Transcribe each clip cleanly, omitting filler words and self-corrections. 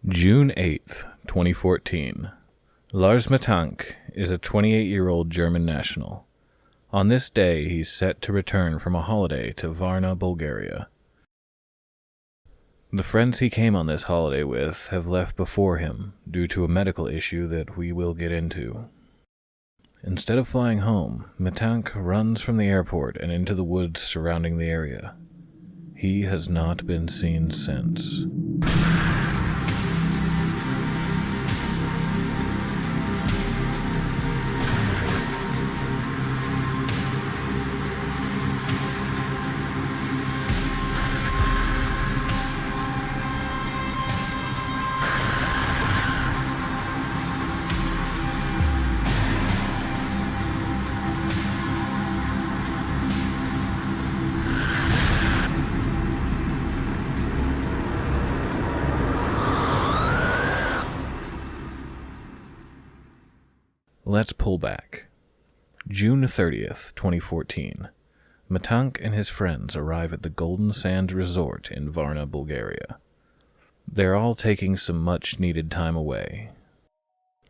June 8th, 2014. Lars Mittank is a 28-year-old German national. On this day, he's set to return from a holiday to Varna, Bulgaria. The friends he came on this holiday with have left before him due to a medical issue that we will get into. Instead of flying home, Mittank runs from the airport and into the woods surrounding the area. He has not been seen since. Let's pull back. June 30th, 2014. Mittank and his friends arrive at the Golden Sands Resort in Varna, Bulgaria. They're all taking some much-needed time away.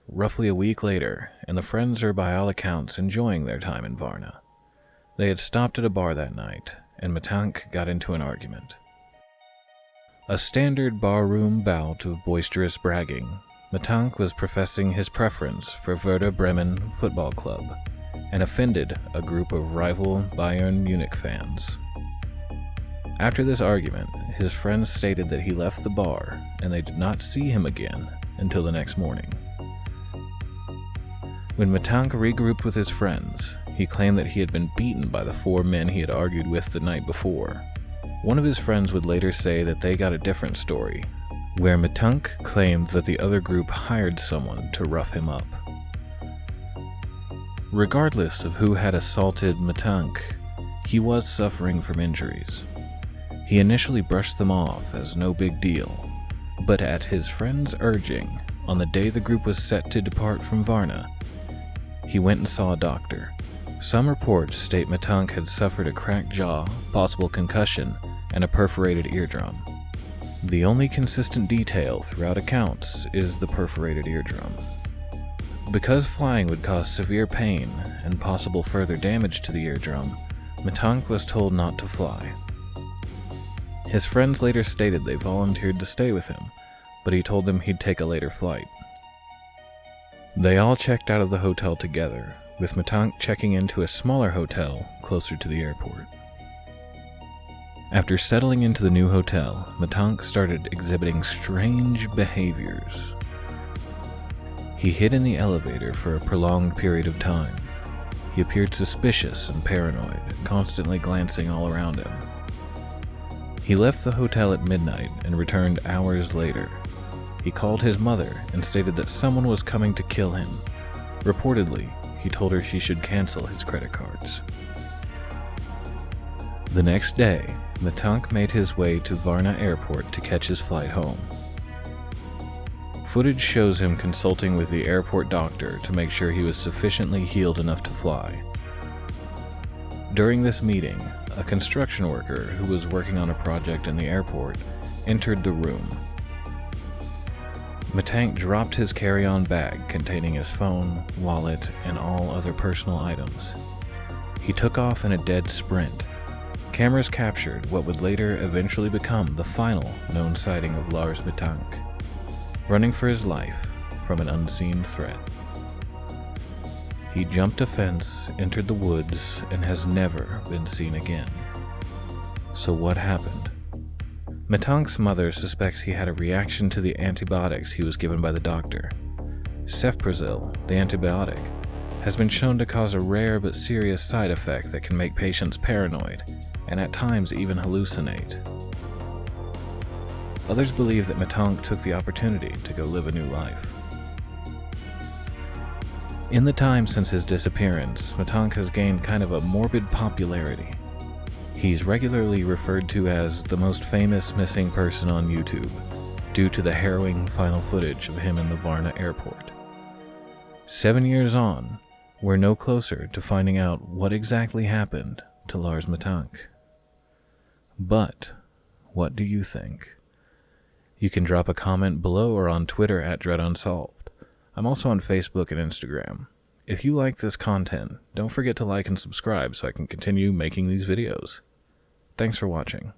Roughly a week later, and the friends are by all accounts enjoying their time in Varna. They had stopped at a bar that night, and Mittank got into an argument. A standard barroom bout of boisterous bragging, Mittank was professing his preference for Werder Bremen Football Club and offended a group of rival Bayern Munich fans. After this argument, his friends stated that he left the bar and they did not see him again until the next morning. When Mittank regrouped with his friends, he claimed that he had been beaten by the four men he had argued with the night before. One of his friends would later say that they got a different story, where Mittank claimed that the other group hired someone to rough him up. Regardless of who had assaulted Mittank, he was suffering from injuries. He initially brushed them off as no big deal, but at his friend's urging, on the day the group was set to depart from Varna, he went and saw a doctor. Some reports state Mittank had suffered a cracked jaw, possible concussion, and a perforated eardrum. The only consistent detail throughout accounts is the perforated eardrum. Because flying would cause severe pain and possible further damage to the eardrum, Mittank was told not to fly. His friends later stated they volunteered to stay with him, but he told them he'd take a later flight. They all checked out of the hotel together, with Mittank checking into a smaller hotel closer to the airport. After settling into the new hotel, Mittank started exhibiting strange behaviors. He hid in the elevator for a prolonged period of time. He appeared suspicious and paranoid, constantly glancing all around him. He left the hotel at midnight and returned hours later. He called his mother and stated that someone was coming to kill him. Reportedly, he told her she should cancel his credit cards. The next day, Mittank made his way to Varna Airport to catch his flight home. Footage shows him consulting with the airport doctor to make sure he was sufficiently healed enough to fly. During this meeting, a construction worker who was working on a project in the airport entered the room. Mittank dropped his carry-on bag containing his phone, wallet, and all other personal items. He took off in a dead sprint. Cameras captured what would later eventually become the final known sighting of Lars Mittank, running for his life from an unseen threat. He jumped a fence, entered the woods, and has never been seen again. So what happened? Mittank's mother suspects he had a reaction to the antibiotics he was given by the doctor. Cefprozil, the antibiotic, has been shown to cause a rare but serious side effect that can make patients paranoid and at times even hallucinate. Others believe that Mittank took the opportunity to go live a new life. In the time since his disappearance, Mittank has gained kind of a morbid popularity. He's regularly referred to as the most famous missing person on YouTube, due to the harrowing final footage of him in the Varna airport. 7 years on, we're no closer to finding out what exactly happened to Lars Mittank. But what do you think? You can drop a comment below or on Twitter at Unsolved. I'm also on Facebook and Instagram. If you like this content, don't forget to like and subscribe so I can continue making these videos. Thanks for watching.